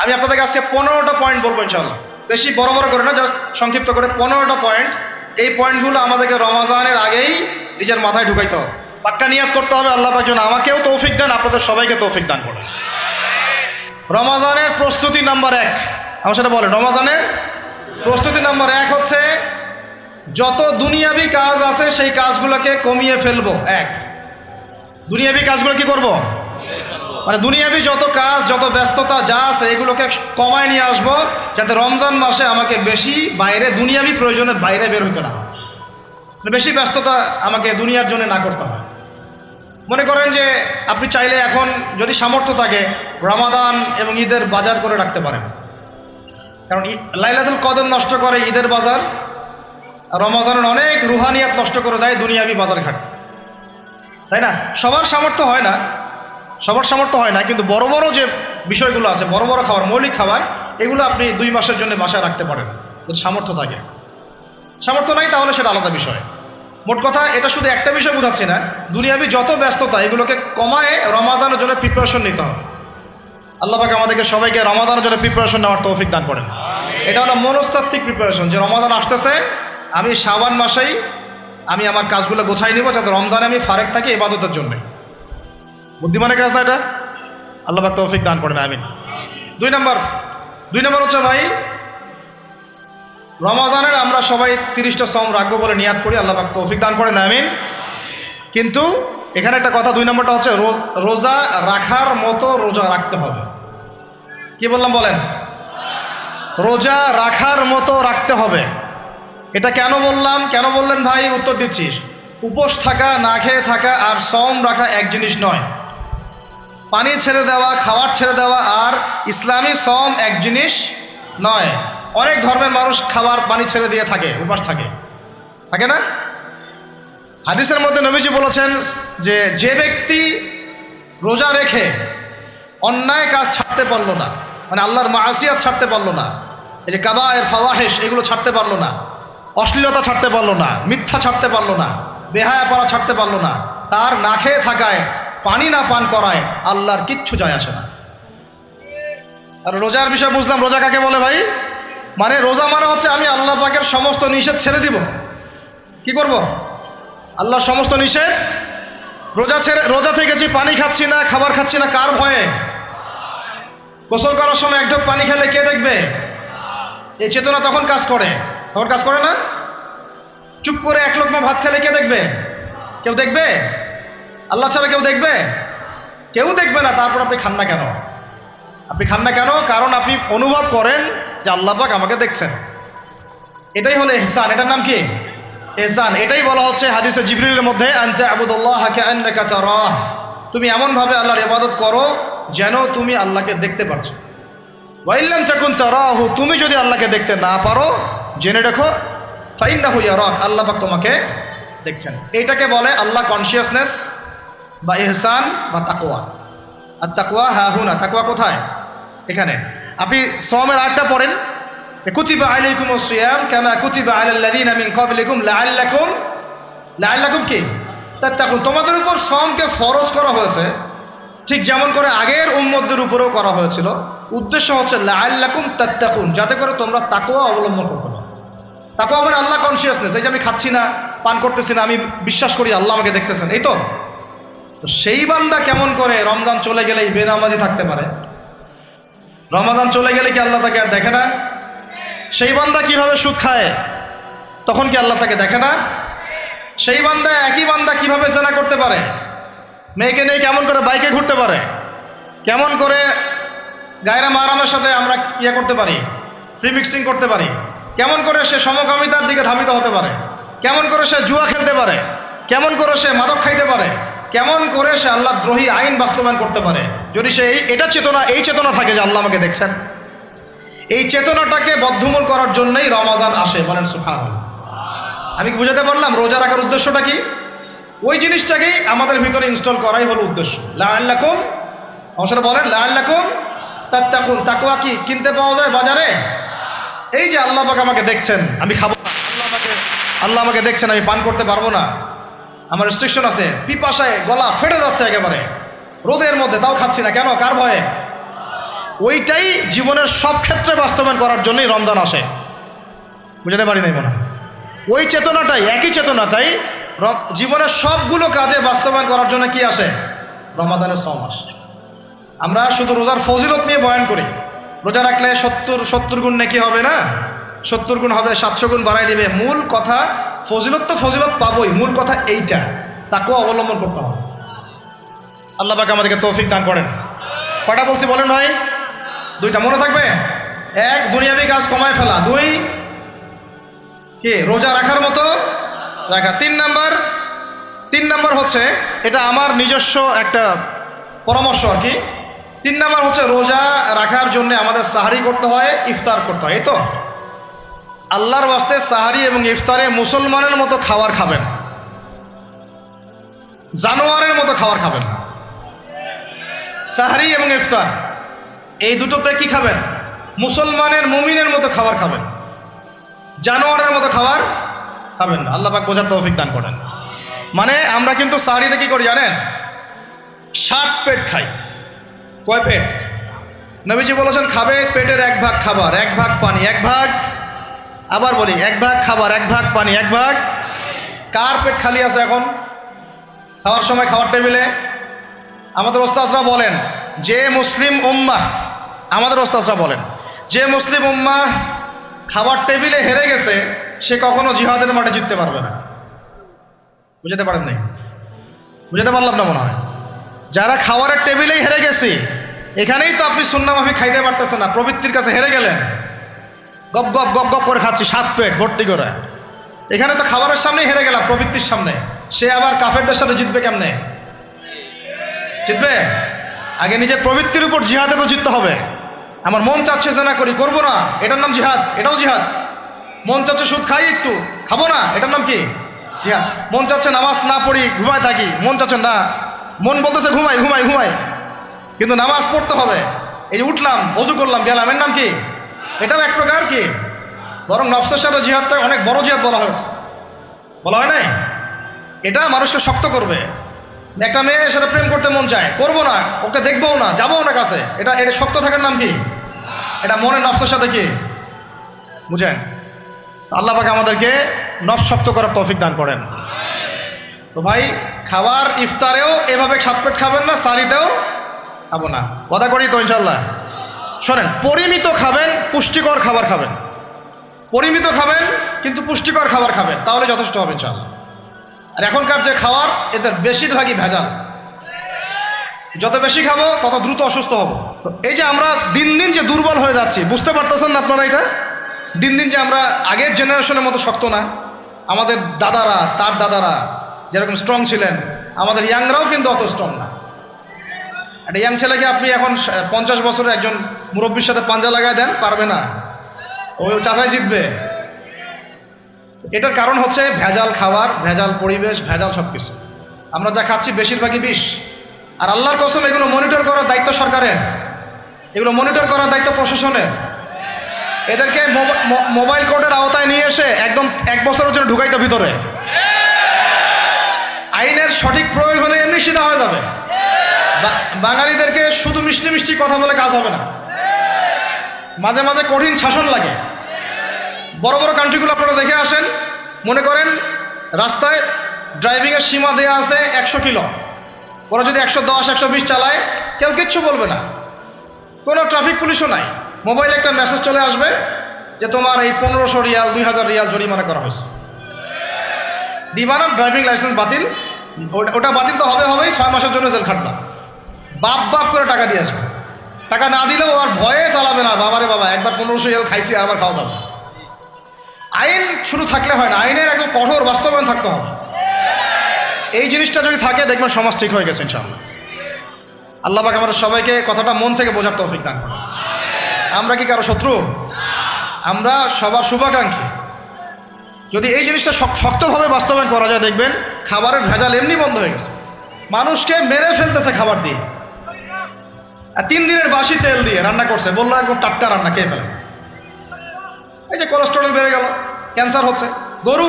আমি আপনাদেরকে আজকে 15টা পয়েন্ট বলবো ইনশাআল্লাহ, বেশি বড় বড় করে না, জাস্ট সংক্ষিপ্ত করে 15টা পয়েন্ট। এই পয়েন্টগুলো আমাদেরকে রমাজানের আগেই নিজের মাথায় ঢুকাইতে হবে, পাক্কা নিয়াত করতে হবে। আল্লাহ পাক যেন আমাকেও তৌফিক দেন, আপনাদের সবাইকে তৌফিক দান করেন। রমাজানের প্রস্তুতি নাম্বার 1, আমার সেটা বলেন। রমাজানের প্রস্তুতি নাম্বার 1 হচ্ছে যত দুনিয়াবি কাজ আছে সেই কাজগুলোকে কমিয়ে ফেলবো। দুনিয়াবি কাজগুলো কি করব? মানে দুনিয়াবি যত কাজ, যত ব্যস্ততা যা আছে এগুলোকে কমায় নিয়ে আসবো, যাতে রমজান মাসে আমাকে বেশি বাইরে দুনিয়াবি প্রয়োজনে বাইরে বের হইতে না হয়, বেশি ব্যস্ততা আমাকে দুনিয়ার জন্য না করতে হয়। মনে করেন যে আপনি চাইলে এখন যদি সামর্থ্য থাকে রমাদান এবং ঈদের বাজার করে রাখতে পারেন, কারণ লাইলাতুল কদর নষ্ট করে ঈদের বাজার, আর রমজানের অনেক রুহানিয়াত নষ্ট করে দেয় দুনিয়াবি বাজার ঘাট, তাই না? সবার সামর্থ্য হয় না, কিন্তু বড় বড় যে বিষয়গুলো আছে, বড় বড় খাবার, মৌলিক খাবার, এগুলো আপনি 2 মাসের জন্য বাসায় রাখতে পারেন যদি সামর্থ্য থাকে। সামর্থ্য নাই তাহলে সেটা আলাদা বিষয়। মোট কথা এটা শুধু একটা বিষয় বোঝাচ্ছি না, দুনিয়াবি যত ব্যস্ততা এগুলোকে কমায় রমাজানের জন্য প্রিপারেশন নিতে হবে। আল্লাহ পাক আমাদেরকে সবাইকে রমাদানের জন্য প্রিপারেশন নেওয়ার তৌফিক দান করেন। এটা হলো মনস্তাত্ত্বিক প্রিপারেশন, যে রমাদান আসতেছে, আমি শাবান মাসেই আমি আমার কাজগুলো গোছাই নিব, যাতে রমজানে আমি ফারেক থাকি ইবাদতের জন্য। বুদ্ধিমানের কাজ না এটা? আল্লাহ পাক তৌফিক দান করেন, আমিন। 2 নম্বর হচ্ছে ভাই, রমাজানের আমরা সবাই 30টা সম রাখবো বলে নিয়াত করি, আল্লাহ পাক তৌফিক দান করেন, আমিন। কিন্তু এখানে একটা কথা, 2 নম্বরটা হচ্ছে রোজা রাখার মতো রোজা রাখতে হবে। কি বললাম বলেন? রোজা রাখার মতো রাখতে হবে। এটা কেন বললাম, কেন বললেন ভাই? উত্তর দিচ্ছিস। উপোস থাকা, না খেয়ে থাকা আর সম রাখা এক জিনিস নয়। পানি ছেড়ে দেওয়া, খাবার ছেড়ে দেওয়া আর ইসলামী সম এক জিনিস নয়। অনেক ধর্মের মানুষ খাবার পানি ছেড়ে দিয়ে থাকে, উপাস থাকে না? হাদিসের মধ্যে নবীজি বলেছেন যে ব্যক্তি রোজা রেখে অন্যায় কাজ ছাড়তে পারলো না, মানে আল্লাহর মাসিয়াত ছাড়তে পারলো না, এই যে কাবায়ের ফাওয়াহিশ এগুলো ছাড়তে পারলো না, অশ্লীলতা ছাড়তে পারলো না, মিথ্যা ছাড়তে পারলো না, বেহায়াপনা ছাড়তে পারলো না, তার না খেয়ে থাকায়, পানি না পান করায় আল্লাহর কিচ্ছু যায় আসে না। আর রোজার বিষয় বুঝলাম। রোজা কাকে বলে ভাই? মানে রোজা মানে হচ্ছে আমি আল্লাহ পাকের সমস্ত নিষেধ ছেড়ে দিব। কি করব? আল্লাহর সমস্ত নিষেধ। রোজা থেকেছি, পানি খাচ্ছি না, খাবার খাচ্ছি না, কার ভয়ে? গোসল করার সময় 1 ঢোক পানি খেলে কে দেখবে? এই চেতনা তখন কাজ করে না? চুপ করে 1 লোকমা ভাত খেলে কে দেখবে? কেউ দেখবে? আল্লাহ ছাড়া কেউ দেখবে? কেউ দেখবে না। তারপর আপনি খান না কেন? কারণ আপনি অনুভব করেন যে আল্লাহ পাক আমাকে দেখছেন। এটাই হলো ইহসান। এটার নাম কি? ইহসান। এটাই বলা হচ্ছে হাদিসে জিবরিলের মধ্যে, আনতা আবুদুল্লাহ কাআন্নাকা তারাহ, তুমি এমনভাবে আল্লাহর ইবাদত করো যেন তুমি আল্লাহকে দেখতে পাচ্ছ। ওয়া ইল্লাম তাকুন তারাহু, তুমি যদি আল্লাহকে দেখতে না পারো জেনে রাখো ফাইন্নাহু ইয়ারাক, আল্লাহ পাক তোমাকে দেখছেন। এইটাকে বলে আল্লাহ কনসিয়াসনেস বা ইহসান বা তাকওয়া। আর তাকওয়া হাহুনা, তাকওয়া কোথায়? এখানে। আপনি সওমের 8টা পড়েন, কুতিবা আলাইকুমুস সিয়াম কামা কুতিবা আলাল লাযিনা মিন ক্বাবলিকুম লাআল্লাকুম কি তাত্তাকুন, তোমাদের উপর সওমকে ফরজ করা হয়েছে ঠিক যেমন করে আগের উম্মতদের উপরেও করা হয়েছিল। উদ্দেশ্য হচ্ছে লাআল্লাকুম তাত্তাকুন, যাতে করে তোমরা তাকওয়া অবলম্বন করতে পারো। তাকওয়া মানে আল্লাহ কনসিয়াসনেস, এই যে আমি খাচ্ছি না, পান করতেছি না, আমি বিশ্বাস করি আল্লাহ আমাকে দেখতেছেন, এই তো। সেই বান্দা কেমন করে রমজান চলে গেলেই বেনামাজি থাকতে পারে? রমজান চলে গেলে কি আল্লাহ তাকে আর দেখে না? সেই বান্দা কিভাবে সুদ খায়, তখন কি আল্লাহ তাকে দেখে না? সেই বান্দা, একই বান্দা কিভাবে জেনা করতে পারে? মেয়েকে নিয়ে কেমন করে বাইকে ঘুরতে পারে? কেমন করে গায়রা মাহরামের সাথে আমরা করতে পারি, ফ্রি মিক্সিং করতে পারি? কেমন করে সে সমকামিতার দিকে ধাবিত হতে পারে? কেমন করে সে জুয়া খেলতে পারে? কেমন করে সে মাদক খাইতে পারে? কেমন করে সে আল্লাহ দ্রোহী আইন বাস্তবায়ন করতে পারে? যদি সে এই চেতনা থাকে যে আল্লাহ আমাকে দেখছেন, এই চেতনাটাকে বদ্ধমূল করার জন্যই রমাজান আসে। বলেন সুবহানাল্লাহ। আমি বুঝাতে পারলাম রোজা রাখার উদ্দেশ্যটা কি? ওই জিনিসটাকেই আমাদের ভিতরে ইনস্টল করাই হলো উদ্দেশ্য। লাআল্লাকুম, আমার বলেন লাআল্লাকুম তাত্তাকুন। তাকওয়া কি কিনতে পাওয়া যায় বাজারে? এই যে আল্লাহ পাক আমাকে দেখছেন, আমি খাবো না, আল্লাহ আমাকে দেখছেন, আমি পান করতে পারবো না, আমার রেস্ট্রিকশন আছে, পিপাসায় গলা ফেটে যাচ্ছে একেবারে রোদের মধ্যে, তাও খাচ্ছি না কেন? কার ভয়ে? ওইটাই জীবনের সব ক্ষেত্রে বাস্তবায়ন করার জন্যই রমজান আসে। বুঝতে পারি নাই মনে হয়? ওই চেতনাটাই, একই চেতনাটাই জীবনের সবগুলো কাজে বাস্তবায়ন করার জন্য কি আসে? রমাদানের 6 মাস। আমরা শুধু রোজার ফজিলত নিয়ে বয়ান করি, রোজা রাখলে 70 গুণ নাকি হবে না, 70 গুণ হবে, 700 গুণ বাড়াই দিবে। মূল কথা ফজিলত তো ফজিলত পাবোই, মূল কথা এইটা, তাকেও অবলম্বন করতে হবে। আল্লাহ পাক আমাদেরকে তৌফিক দান করেন। কটা বলছি বলেন ভাই? 2টা মনে থাকবে। 1, দুনিয়াবি কাজ কমায় ফেলা। 2, কি রোজা রাখার মতো রাখা। 3 নাম্বার হচ্ছে, এটা আমার নিজস্ব একটা পরামর্শ আর কি। 3 নাম্বার হচ্ছে, রোজা রাখার জন্য আমাদের সাহারি করতে হয়, ইফতার করতে হয়। এই তো আল্লাহর ওয়াস্তে সাহারি এবং ইফতারে মুসলমানের মতো খাবার খাবেন, জানোয়ারের মতো খাবার খাবেন না। সাহারি এবং ইফতার এই দুটোতে কি খাবেন? মুসলমানের, মুমিনের মতো খাবার খাবেন, জানোয়ারের মতো খাবার খাবেন না। আল্লাহ পাক বোঝার তৌফিক দান করেন। মানে আমরা কিন্তু সাহারিতে কি করি জানেন? 7 পেট খাই। কয় পেট? নবীজি বলেছেন খাবে পেটের 1 ভাগ খাবার, 1 ভাগ পানি, 1 ভাগ, আবার বলি 1 ভাগ খাবার, 1 ভাগ পানি, 1 ভাগ। কার পেট খালি আছে এখন খাওয়ার সময় খাওয়ার টেবিলে? আমাদের ওস্তাদরা বলেন যে মুসলিম উম্মাহ, আমাদের ওস্তাদরা বলেন যে মুসলিম উম্মাহ খাবার টেবিলে হেরে গেছে, সে কখনো জিহাদের মাঠে জিততে পারবে না। বুঝতে পারেন নাই? বুঝতে পারলাম না মনে হয়। যারা খাওয়ারের টেবিলেই হেরে গেছি, এখানেই তো আপনি সুন্নাহ মাফিক খাইতে পারতেছেন না, প্রবৃত্তির কাছে হেরে গেলেন। গপ গপ গপ গপ করে খাচ্ছি 7 পেট ভর্তি করে, এখানে তো খাবারের সামনেই হেরে গেলাম, প্রবৃত্তির সামনে। সে আবার কাফেরদের সাথে জিতবে কেমনে? জিতবে আগে নিজের প্রবৃত্তির উপর জিহাদে তো জিততে হবে। আমার মন চাচ্ছে যে না করি, করবো না, এটার নাম জিহাদ, এটাও জিহাদ। মন চাচ্ছে সুদ খাই, একটু খাবো না, এটার নাম কি? জিহাদ। মন চাচ্ছে নামাজ না পড়ি, ঘুমায় থাকি, মন চাচ্ছে না, মন বলতেছে ঘুমাই ঘুমাই ঘুমাই, কিন্তু নামাজ পড়তে হবে। এই যে উঠলাম, অজু করলাম, গেলাম, এর নাম কি? এটাও এক প্রকার কি, বরং নফসের সাথে জিহাদটা অনেক বড় জিহাদ বলা হয়েছে, বলা হয় নাই? এটা মানুষকে শক্ত করবে। একটা মেয়ে সেটা প্রেম করতে মন চায়, করবো না, ওকে দেখবোও না, যাবোও না কাছে, এটা এটা শক্ত থাকার নাম কি? এটা মনে নফসের সাথে কি বুঝেন? আল্লাহ পাক আমাদেরকে নফস শক্ত করার তৌফিক দান করেন। তো ভাই, খাবার ইফতারেও এভাবে 7 পেট খাবেন না, সারিতেও খাবো না, কথা করি তো ইনশাল্লাহ। শোনেন, পরিমিত খাবেন, পুষ্টিকর খাবার খাবেন, পরিমিত খাবেন কিন্তু পুষ্টিকর খাবার খাবেন, তাহলে যথেষ্ট হবে ইনশাল্লাহ। আর এখনকার যে খাবার, এদের বেশিরভাগই ভেজাল। যত বেশি খাবো তত দ্রুত অসুস্থ হব। তো এই যে আমরা দিন দিন যে দুর্বল হয়ে যাচ্ছি, বুঝতে পারতেছেন না আপনারা? এটা দিন দিন যে আমরা আগের জেনারেশনের মতো শক্ত না। আমাদের দাদারা, তার দাদারা যেরকম স্ট্রং ছিলেন, আমাদের ইয়াংরাও কিন্তু অত স্ট্রং না। একটা ইয়াং ছেলেকে আপনি এখন 50 বছরের একজন মুরব্বীর সাথে পাঞ্জা লাগায় দেন, পারবে না, ওই চাচাই জিতবে। এটার কারণ হচ্ছে ভেজাল খাবার, ভেজাল পরিবেশ, ভেজাল সব কিছু। আমরা যা খাচ্ছি বেশিরভাগই বিষ। আর আল্লাহর কসম, এগুলো মনিটর করার দায়িত্ব সরকারের, এগুলো মনিটর করার দায়িত্ব প্রশাসনের। এদেরকে মোবাইল কোর্টের আওতায় নিয়ে এসে একদম 1 বছরের জন্য ঢুকাইতে ভিতরে। আইনের সঠিক প্রয়োগ হলে এমনি সিধা হয়ে যাবে। বাঙালিদেরকে শুধু মিষ্টি মিষ্টি কথা বলে কাজ হবে না, মাঝে মাঝে কঠিন শাসন লাগে। বড় বড় কান্ট্রিগুলো আপনারা দেখে আসেন, মনে করেন রাস্তায় ড্রাইভিংয়ের সীমা দেওয়া আছে 100 কিলো, ওরা যদি 110 120 চালায়, কেউ কিচ্ছু বলবে না, কোনো ট্রাফিক পুলিশও নাই। মোবাইলে একটা মেসেজ চলে আসবে যে তোমার এই 1500 রিয়াল 2000 রিয়াল জরিমানা করা হয়েছে। দিবানা ড্রাইভিং লাইসেন্স বাতিল, ওটা বাতিল তো হবেই, 6 মাসের জন্য জেল খাটবা। বাপ বাপ করে টাকা দিয়ে আসবে, টাকা না দিলেও আর ভয়ে চালাবে না। বাবারে বাবা, একবার 1500 রিয়াল খাইছি, আবার খাওয়া যাবে। আইন শুধু থাকলে হয় না, আইনের একদম কঠোর বাস্তবায়ন থাকতে হবে। এই জিনিসটা যদি থাকে, দেখবেন সমাজ ঠিক হয়ে গেছে ইনশাআল্লাহ। আল্লাহ পাক আমাদের সবাইকে কথাটা মন থেকে বোঝার তৌফিক দান করেন। আমরা কি কারো শত্রু? আমরা সবার শুভাকাঙ্ক্ষী। যদি এই জিনিসটা শক্তভাবে বাস্তবায়ন করা যায়, দেখবেন খাবারের ভেজাল এমনি বন্ধ হয়ে গেছে। মানুষকে মেরে ফেলতেছে খাবার দিয়ে, আর 3 দিনের বাসি তেল দিয়ে রান্না করছে, বললো একদম টাটকা রান্না, খেয়ে ফেলে। এই যে কোলেস্টেরল বেড়ে গেল, ক্যান্সার হচ্ছে। গরু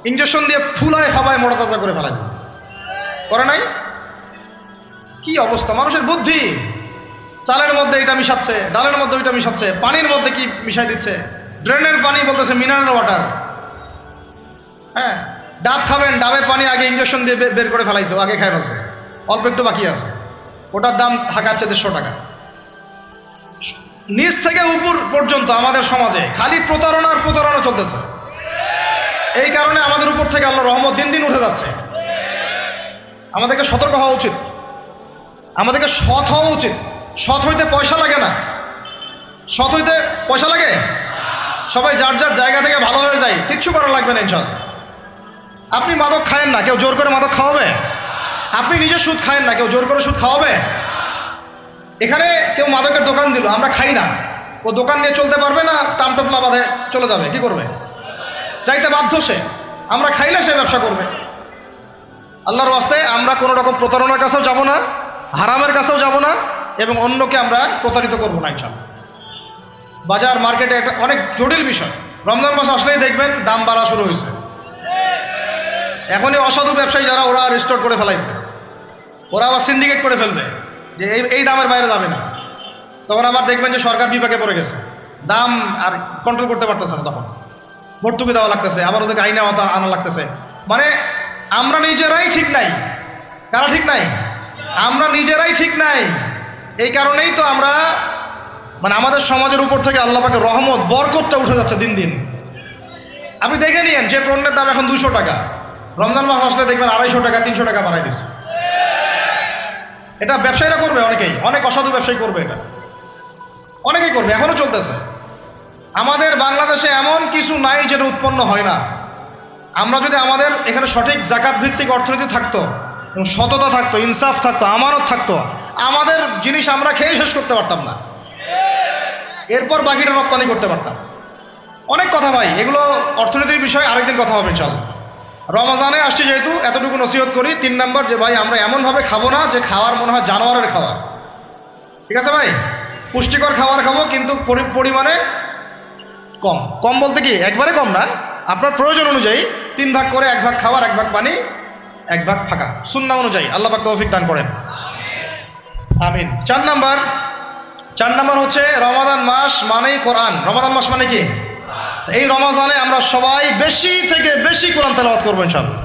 ইঞ্জেকশন দিয়ে ফুলায় ফাবায় মোটা তাজা করে ফেলা যায়, করে নাই? কি অবস্থা মানুষের বুদ্ধি! চালের মধ্যে এটা মিশাচ্ছে, ডালের মধ্যে ওইটা মিশাচ্ছে, পানির মধ্যে কি মিশাই দিচ্ছে, ড্রেনের পানি বলতেছে মিনারেল ওয়াটার। হ্যাঁ, ডাব খাবেন, ডাবের পানি আগে ইঞ্জেকশন দিয়ে বের করে ফেলাইছে, আগে খাই ফেলছে, অল্প একটু বাকি আছে, ওটার দাম হাঁকাচ্ছে 150 টাকা। নিচ থেকে উপর পর্যন্ত আমাদের সমাজে খালি প্রতারণার প্রতারণা চলতেছে। এই কারণে আমাদের উপর থেকে আল্লাহর রহমত দিন দিন উঠে যাচ্ছে। আমাদেরকে সতর্ক হওয়া উচিত, আমাদেরকে সৎ হওয়া উচিত। সৎ হইতে পয়সা লাগে না, সৎ হইতে পয়সা লাগে। সবাই যার যার জায়গা থেকে ভালো হয়ে যায়, কিচ্ছু করা লাগবে না ইনশাল্লাহ। আপনি মাদক খায়েন না, কেউ জোর করে মাদক খাওয়াবে? আপনি নিজে সুদ খায়েন না, কেউ জোর করে সুদ খাওয়াবে? এখানে কেউ মাদকের দোকান দিল, আমরা খাই না, ও দোকান নিয়ে চলতে পারবে না? টামটোপলা বাঁধে চলে যাবে, কি করবে? চাইতে বাধ্য সে। আমরা খাইলে সে ব্যবসা করবে। আল্লাহর ওয়াস্তে আমরা কোনো রকম প্রতারণার কাছেও যাব না, হারামের কাছেও যাব না, এবং অন্যকে আমরা প্রতারিত করবো না ইনশাআল্লাহ। বাজার মার্কেটে একটা অনেক জটিল বিষয়। রমজান মাস আসলেই দেখবেন দাম বাড়া শুরু হয়েছে। এখনই অসাধু ব্যবসায়ী যারা, ওরা রিস্টোর করে ফেলাইছে, ওরা আবার সিন্ডিকেট করে ফেলবে যে এই দামের বাইরে যাবে না। তখন আবার দেখবেন যে সরকার বিপাকে পড়ে গেছে, দাম আর কন্ট্রোল করতে পারতেছে না, তখন ভর্তুকি দেওয়া লাগতেছে, আবার ওদেরকে আইনে আনা লাগতেছে। মানে আমরা নিজেরাই ঠিক নাই। কারা ঠিক নাই? আমরা নিজেরাই ঠিক নাই। এই কারণেই তো আমরা মানে আমাদের সমাজের উপর থেকে আল্লাহ পাকের রহমত বরকতটা উঠে যাচ্ছে দিন দিন। আপনি দেখে নিয়েন, যে পণ্যের দাম এখন 200 টাকা, রমজান মাস আসলে দেখবেন 250 টাকা 300 টাকা বাড়াই দিচ্ছে। এটা ব্যবসায়ীরা করবে, অনেকেই, অনেক অসাধু ব্যবসায়ী করবে, এটা অনেকেই করবে, এখনো চলতেছে। আমাদের বাংলাদেশে এমন কিছু নাই যেটা উৎপন্ন হয় না। আমরা যদি আমাদের এখানে সঠিক জাকাত ভিত্তিক অর্থনীতি থাকতো, এবং সততা থাকতো, ইনসাফ থাকতো, আমানত থাকতো, আমাদের জিনিস আমরা খেয়ে শেষ করতে পারতাম না, এরপর বাকিটা রপ্তানি করতে পারতাম। অনেক কথা ভাই, এগুলো অর্থনীতির বিষয়, আরেকদিন কথা হবে ইনশাআল্লাহ। রমজানে আসছে যেহেতু এতটুকু নসিহত করি। 3 নাম্বার, যে ভাই আমরা এমনভাবে খাবো না যে খাওয়ার মনে হয় জানোয়ারের খাওয়া। ঠিক আছে ভাই, পুষ্টিকর খাবার খাবো, কিন্তু পরিমাণে কম। কম বলতে কি একবারে কম না, আপনার প্রয়োজন অনুযায়ী 3 ভাগ করে, 1 ভাগ খাবার, 1 ভাগ পানি, 1 ভাগ ফাঁকা, সুন্নাহ অনুযায়ী। আল্লাহ পাক তৌফিক দান করেন, আমিন। 4 নাম্বার হচ্ছে রমাদান মাস মানেই কোরআন। রমাদান মাস মানে কি? এই রমজানে আমরা সবাই বেশি থেকে বেশি কোরআন তেলাওয়াত করবো ইনশাআল্লাহ।